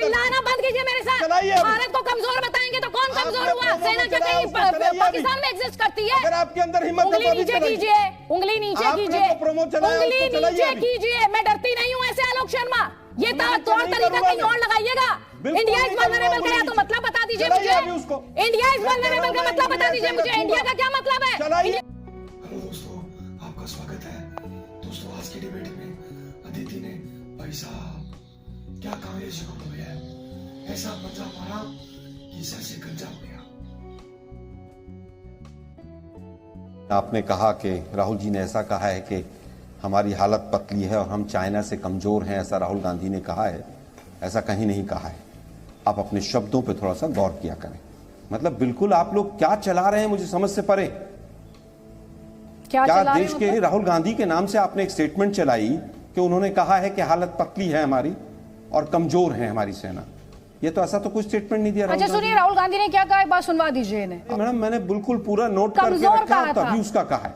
चिल्लाना बंद कीजिए मेरे साथ। भारत को कमजोर बताएंगे तो कौन कमजोर हुआ? सेना क्या कहीं पाकिस्तान में एग्जिस्ट करती है? अगर आपके अंदर हिम्मत उंगली नीचे कीजिए, उंगली नीचे कीजिए, उंगली नीचे कीजिए। मैं डरती नहीं हूँ ऐसे आलोक शर्मा। ये तौर तरीका कहीं और लगाइएगा। इंडिया इज वल्नरेबल का या तो मतलब बता दीजिए मुझे। इंडिया इज वल्नरेबल का मतलब बता दीजिए मुझे। इंडिया का क्या मतलब है? हेलो दोस्तों, आपका स्वागत है। दोस्तों, आज की डिबेट में अदिति ने भाई साहब क्या कांग्रेस को हो गया, ऐसा पंजा मारा कि सर से गंजा हो गया। आपने कहा कि राहुल जी ने ऐसा कहा है कि हमारी हालत पतली है और हम चाइना से कमजोर हैं, ऐसा राहुल गांधी ने कहा है। ऐसा कहीं नहीं कहा है। आप अपने शब्दों पे थोड़ा सा गौर किया करें। मतलब बिल्कुल आप लोग क्या चला रहे हैं मुझे समझ से परे। क्या देश के राहुल गांधी के नाम से आपने एक स्टेटमेंट चलाई कि उन्होंने कहा है कि हालत पतली है हमारी और कमजोर है हमारी सेना। ये तो ऐसा तो कोई स्टेटमेंट नहीं दिया। अच्छा सुनिए, राहुल गांधी ने क्या कहा, एक बात सुनवा दीजिए इन्हें। मैडम, मैंने बिल्कुल पूरा नोट करके रखा, तभी उसका कहा है।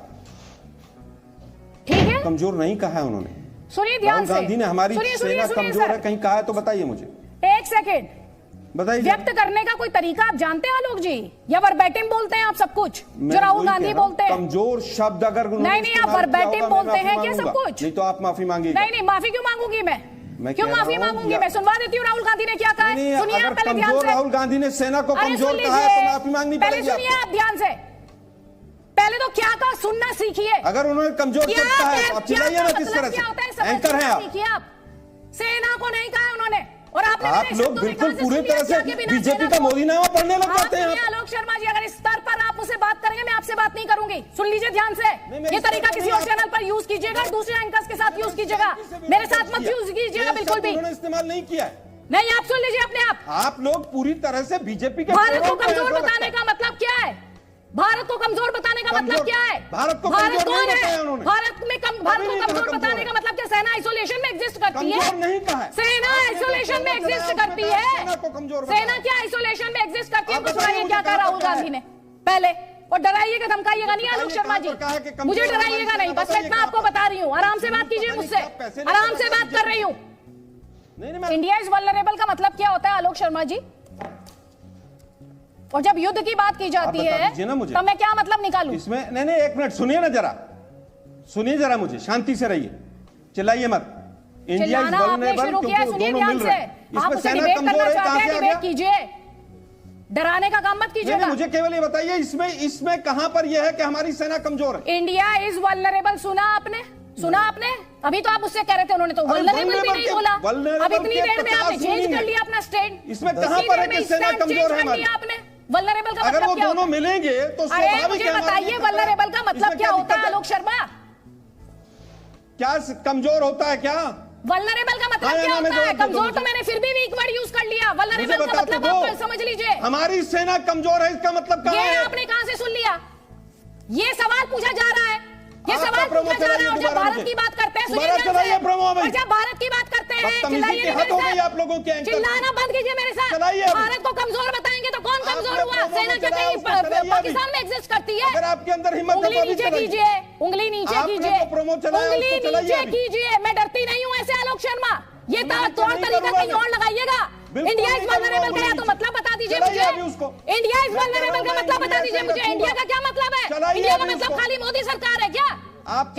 ठीक है, कमजोर नहीं कहा है उन्होंने। सुनिए ध्यान से। गांधी ने हमारी सेना कमजोर है कहीं कहा है तो बताइए मुझे। एक सेकेंड बताइए। व्यक्त करने का कोई तरीका आप जानते हैं आलोक जी, या वर्बैटिम बोलते हैं आप सब कुछ जो राहुल गांधी बोलते हैं? कमजोर शब्द अगर नहीं, आप वर्बैटिम बोलते हैं क्या सब कुछ? नहीं तो आप माफी मांगिए। नहीं, माफी क्यों मांगूंगी मैं क्यों माफी मांगूंगी? मैं सुनवा देती हूँ राहुल गांधी ने क्या कहा है। सुनिए आप पहले ध्यान से। राहुल गांधी ने सेना को कमजोर कहा है तो माफी मांगनी पड़ेगी। पहले सुनिए आप ध्यान से। पहले तो क्या कहा सुनना सीखिए। अगर उन्होंने कमजोर कहा है आप चिल्लाइए ना किस तरह से। एंकर हैं आप। सेना को नहीं कहा उन्होंने। और आप लोग बिल्कुल पूरी तरह से बीजेपी का मोदीनामा पढ़ने लग जाते हैं। आलोक शर्मा जी, अगर इस स्तर पर आप मुझसे बात करेंगे मैं आपसे बात नहीं करूंगी। सुन लीजिए ध्यान से। ये तरीका किसी और चैनल पर यूज कीजिएगा, दूसरे एंकर्स के साथ यूज कीजिएगा, मेरे साथ मत यूज कीजिएगा बिल्कुल भी। उन्होंने इस्तेमाल नहीं किया है। नहीं, आप सुन लीजिए अपने आप। आप लोग पूरी तरह से बीजेपी के भारत को कमजोर बताने का मतलब क्या है? भारत को कमजोर बताने का मतलब क्या है? भारत को कौन है? भारत को कमजोर बताने का मतलब क्या? सेना आइसोलेशन में एग्जिस्ट करती है? नहीं कहा है। सेना आइसोलेशन में एग्जिस्ट करती है। सेना क्या आइसोलेशन में एग्जिस्ट करती है? सुनाइए क्या कहा राहुल गांधी ने पहले। और डराइएगा धमकाइएगा नहीं आलोक शर्मा जी, मुझे डराइएगा नहीं। बस मैं इतना आपको बता रही हूँ। आराम से बात कीजिए मुझसे, आराम से बात कर रही हूँ। इंडिया इज वल्नरेबल का मतलब क्या होता है आलोक शर्मा जी? और जब युद्ध की बात की जाती है तो मैं क्या मतलब निकालूं इसमें? नहीं, एक मिनट सुनिए ना जरा, सुनिए जरा, मुझे शांति से रहिए, चिल्लाइए मत। इंडिया इज वल्नरेबल शुरू किया, सुनिए ध्यान से। आप मुझे डिबेट करना चाहते हैं, डिबेट कीजिए, डराने का काम मत कीजिएगा। मुझे केवल ये बताइए इसमें कहां पर यह है कि हमारी सेना कमजोर है? इंडिया इज वल्नरेबल सुना आपने? सुना आपने? अभी तो आप उससे कह रहे थे, उन्होंने तो वल्नरेबल भी नहीं बोला। अब इतनी देर में आपने चेंज कर लिया अपना स्टैंड। इसमें कहां पर है कि सेना कमजोर है हमारी? आपने वल्नरेबल का अगर मतलब वो क्या दोनों मिलेंगे तो स्वाभाविक है। बताइए वल्नरेबल का मतलब क्या होता है आलोक शर्मा? क्या कमजोर होता है? क्या वल्नरेबल का मतलब क्या होता है? कमजोर तो मैंने फिर भी वीक वर्ड यूज कर लिया। वल्नरेबल का मतलब आप समझ लीजिए। हमारी सेना कमजोर है, इसका मतलब क्या है? ये आपने कहां से सुन लिया? ये सवाल पूछा जा रहा है, ये सवाल पूछा जा रहा है। और जब भारत की बात करते हैं, सुनिए, और जब भारत की बात करते हैं, चिल्लाइए आप लोगों के, चिल्लाना बंद कीजिए मेरे साथ। भारत को कमजोर बताएंगे तो कौन कमजोर हुआ? सेना क्या कहीं पाकिस्तान में एग्जिस्ट करती है? अगर आपके अंदर हिम्मत, उंगली नीचे कीजिए, उंगली नीचे कीजिए, उंगली नीचे कीजिए। मैं डरती नहीं हूँ ऐसे आलोक शर्मा। ये तौर तरीका कहीं और लगाइएगा। इंडिया इज वल्नरेबल का या तो मतलब बता दीजिए मुझे। इंडिया इज वल्नरेबल का मतलब बता दीजिए मुझे। इंडिया का क्या मतलब है? इंडिया का मतलब खाली मोदी सरकार है क्या?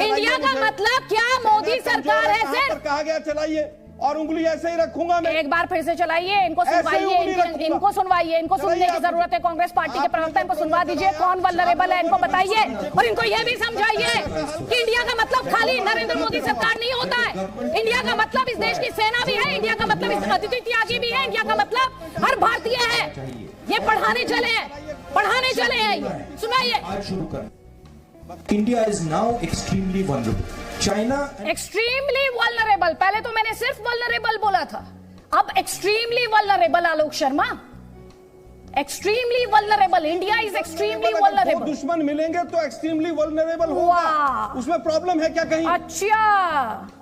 इंडिया का मतलब क्या मोदी सरकार है सिर्फ? कहा गया चलाइए, और उंगली ऐसे ही रखूंगा मैं। एक बार फिर से चलाइए, इनको सुनवाइए, इनको सुनवाइए, इनको सुनने की जरूरत है। कांग्रेस पार्टी के प्रवक्ता, इनको सुनवा दीजिए, कौन वल्नरेबल है इनको बताइए। और इनको यह भी समझाइए कि इंडिया का मतलब खाली नरेंद्र मोदी सरकार नहीं होता है। इंडिया का मतलब इस देश की सेना भी है, इंडिया का मतलब इस अतिथि त्यागी भी है, इंडिया का मतलब हर भारतीय है। ये पढ़ाने चले हैं, पढ़ाने चले हैं। सुनाइए। India is now extremely vulnerable. China extremely vulnerable। पहले तो मैंने सिर्फ vulnerable बोला था, अब extremely vulnerable Alok Sharma. extremely vulnerable, India is extremely vulnerable। दुश्मन मिलेंगे तो extremely vulnerable होगा, उसमें प्रॉब्लम है क्या कहीं? अच्छा,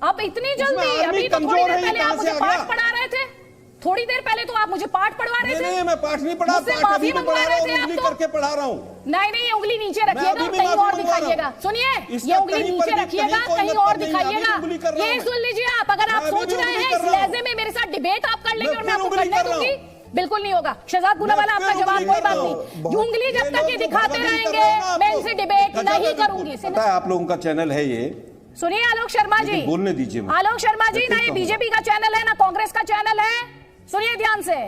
अब इतनी जल्दी? अभी तो थोड़ी देर पहले आप मुझे पाठ पढ़ा रहे थे, थोड़ी देर पहले तो आप मुझे पाठ पढ़वा रहे थे। नहीं, मैं पाठ नहीं पढ़ा, माफी मंगवा रहे थे आप तो। करके पढ़ा रहा हूँ। नहीं, उंगली नीचे रखिएगा, कहीं और दिखाइएगा। सुनिए, ये उंगली नीचे रखिएगा, कहीं और दिखाइएगा। ये सुन लीजिए आप, अगर आप सोच रहे हैं इस लहजे में मेरे साथ डिबेट आप कर लेंगे और मैं आपको उंगली करने कर रहा हूं। दूंगी? बिल्कुल नहीं होगा। शहजाद पूनावाला, आपका जवाब कोई बात नहीं। उंगली जब तक ये दिखाते रहेंगे मैं इनसे डिबेट नहीं करूंगी। पता है आप लोगों का चैनल है ये, सुनिए आलोक शर्मा जी, बोलने दीजिए मुझे। आलोक शर्मा जी, ना ये बीजेपी का चैनल है ना कांग्रेस का चैनल है। सुनिए ध्यान से,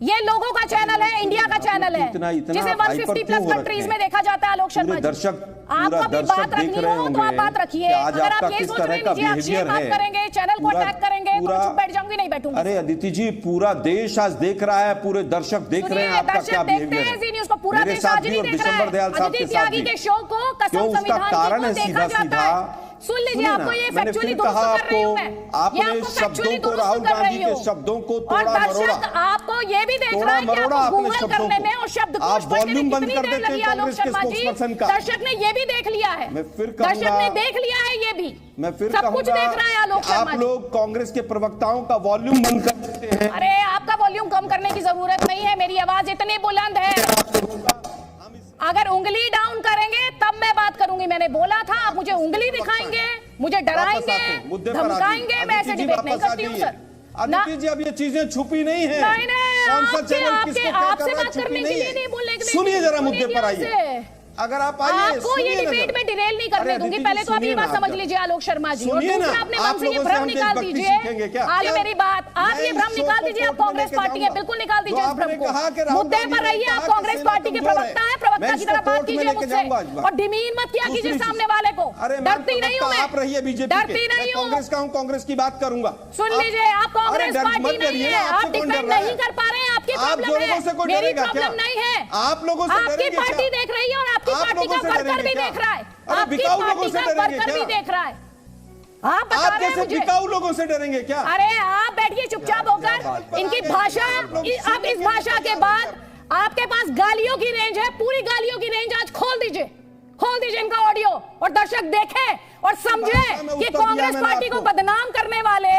ये लोगों का चैनल है, इंडिया का चैनल है, जिसे 150 प्लस कंट्रीज में देखा जाता है। आलोक शर्मा जी, दर्शक आपको भी बात रखनी हो तो आप बात रखिए। अगर आप ये सोच रहे हैं आप ये बात करेंगे, चैनल को अटैक करेंगे, तो चुप बैठ जाऊंगी, नहीं बैठूंगी। अरे अदिति जी, पूरा देश आज देख रहा है, पूरे दर्शक देख रहे हैं आपका क्या बिहेवियर है। जी न्यूज़ को पूरा देश आज नहीं देख रहा है। अदिति त्यागी के शो को कसम संविधान की देखा जाता है। सुन लीजिए, आपको ये फैक्चुअली दुरुस्त कर रही हूं मैं, आपने शब्दों को, राहुल गांधी के शब्दों को और तोड़ा मरोड़ा। दर्शक आपको ये भी देख रहा है कि आपको गूगल करने में और शब्द आप वॉल्यूम बंद कर देते हैं आलोक शर्मा जी। दर्शक ने ये भी देख लिया है, मैं फिर कहूंगा, दर्शक ने देख लिया है ये भी, मैं फिर सब कुछ देख रहा है आलोक शर्मा आप जी। लोग कांग्रेस के प्रवक्ताओं का वॉल्यूम बंद कर देते हैं। अरे आपका वॉल्यूम कम करने की जरूरत नहीं है, मेरी आवाज इतनी बुलंद है। अगर उंगली डाउन करेंगे तब मैं बात करूंगी। मैंने बोला था, आप मुझे उंगली दिखाएंगे, मुझे डराएंगे, धमकाएंगे, मैं ऐसे डिबेट नहीं करती हूँ सर। अदिति जी, अब ये चीजें छुपी नहीं है। आपसे बात करने के लिए नहीं बोलने के लिए। सुनिए जरा, मुद्दे पर आइए। अगर आप आइए, आपको ये डिबेट में डिरेल नहीं करने दूंगी। पहले तो आप ये बात समझ लीजिए आलोक शर्मा जी, और दूसरा अपने मन से ये भ्रम निकाल दीजिए। आगे मेरी बात, आप ये भ्रम निकाल दीजिए, आप कांग्रेस पार्टी है, बिल्कुल निकाल दीजिए इस भ्रम को। मुद्दे पर रहिए, आप कांग्रेस पार्टी के प्रवक्ता है, प्रवक्ता की तरह बात कीजिए मुझसे, और डिमीन मत किया कीजिए सामने वाले को। डरती नहीं हूँ मैं, आप रहिए बीजेपी, डरती नहीं हूँ। कांग्रेस का हूँ, कांग्रेस की बात करूंगा। सुन लीजिए, आप कांग्रेस पार्टी नहीं है, आप डिफेंड नहीं कर पा रहे हैं, आपकी प्रॉब्लम है, मेरी प्रॉब्लम नहीं है। आप लोगों से आपकी पार्टी देख रही है और आपकी पार्टी का वर्कर भी देख रहा है, आपकी पार्टी का वर्कर भी देख रहा है। आप बता रहे हैं मुझे, बिकाऊ लोगों से डरेंगे क्या? अरे आप बैठिए चुपचाप होकर। इनकी भाषा, अब इस भाषा के बाद आपके पास गालियों की रेंज है, पूरी गालियों की रेंज आज खोल दीजिए इनका ऑडियो, और दर्शक देखें और समझे कि कांग्रेस पार्टी को बदनाम करने वाले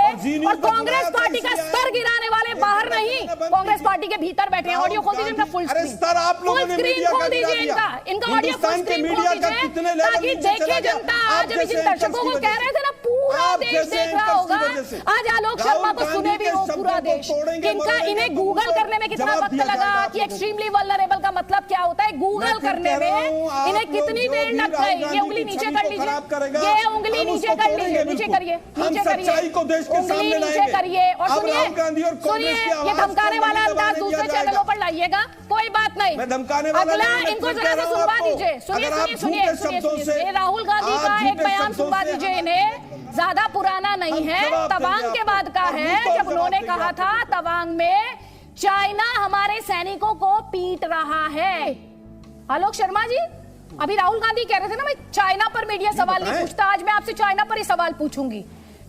और कांग्रेस पार्टी का स्तर गिराने वाले बाहर नहीं, कांग्रेस पार्टी के भीतर बैठे हैं। ऑडियो खोल दीजिए इनका, फुल स्क्रीन खोल दीजिए इनका ऑडियो फुल स्क्रीन खोल दीजिए, ताकि देखे जनता। आज हम जिन दर्शकों को कह रहे थे ना पूरा देश देख रहा होगा, आज आलोक शर्मा को सुने भी वो पूरा देश। इन्हें गूगल करने में कितना वक्त लगा कि एक्सट्रीमली वल्नरेबल का मतलब क्या होता है, गूगल करने में इन्हें कितनी देर लग गई। ये उंगली नीचे कर लीजिए, ये उंगली नीचे कर लीजिए, नीचे करिए, नीचे करिए, उंगली नीचे करिए। और सुनिए, ये धमकाने वाला अंदाज दूसरे चैनलों पर लाइएगा, कोई बात नहीं। अगला इनको जरा सा सुनवा दीजिए, सुनिए, राहुल गांधी का एक बयान सुनवा दीजिए इन्हें, ज्यादा पुराना नहीं है, तवांग के बाद का है, जब उन्होंने कहा था तवांग में चाइना हमारे सैनिकों को पीट रहा है। आलोक शर्मा जी, अभी राहुल गांधी कह रहे थे ना मैं चाइना पर मीडिया सवाल नहीं पूछता, आज मैं आपसे चाइना पर ही सवाल पूछूंगी।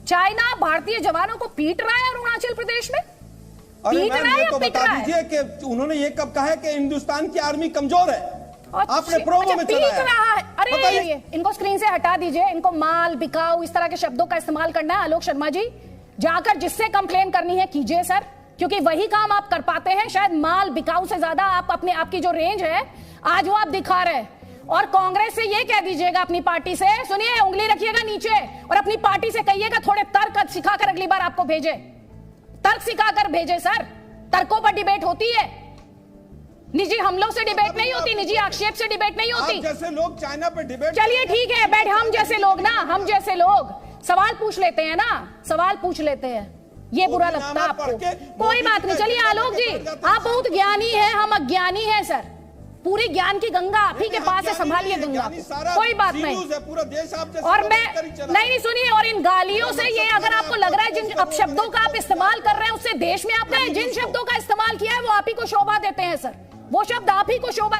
चाइना भारतीय जवानों को पीट रहा है अरुणाचल प्रदेश में, पीट रहा है या पीट रहा है? कि उन्होंने ये कब कहा है कि हिंदुस्तान की आर्मी कमजोर है? आपने प्रोमो में पीट रहा है। अरे इनको स्क्रीन से हटा दीजिए, इनको माल, बिकाऊ, इस तरह के शब्दों का इस्तेमाल करना है। आलोक शर्मा जी, जाकर जिससे कंप्लेन करनी है कीजिए सर, क्योंकि वही काम आप कर पाते हैं। शायद माल, बिकाऊ से ज्यादा आपकी जो रेंज है आज वो आप दिखा रहे हैं। और कांग्रेस से ये कह दीजिएगा अपनी पार्टी से, सुनिए, उंगली रखिएगा नीचे और अपनी पार्टी से कहिएगा थोड़े तर्क सिखाकर अगली बार आपको भेजे, तर्क सिखाकर भेजे सर। तर्कों पर डिबेट होती है, निजी हमलों से डिबेट नहीं होती, निजी आक्षेप से डिबेट नहीं होती। जैसे लोग चाइना पे डिबेट, चलिए ठीक है, बैठ, हम जैसे लोग ना, हम जैसे लोग सवाल पूछ लेते हैं ना, सवाल पूछ लेते हैं, ये बुरा लगता है आपको? कोई बात नहीं। चलिए आलोक जी, आप बहुत ज्ञानी हैं, हम अज्ञानी हैं सर। पूरी ज्ञान की गंगा आप ही के पास है, संभालिए गंगा को, कोई बात नहीं। और मैं नहीं सुनिए, और इन गालियों से ये अगर आपको लग रहा है जिन अपशब्दों का आप इस्तेमाल कर रहे हैं उससे देश में आपने जिन शब्दों का इस्तेमाल किया है वो आप ही को शोभा देते हैं सर, वो शब्द आप ही को शोभा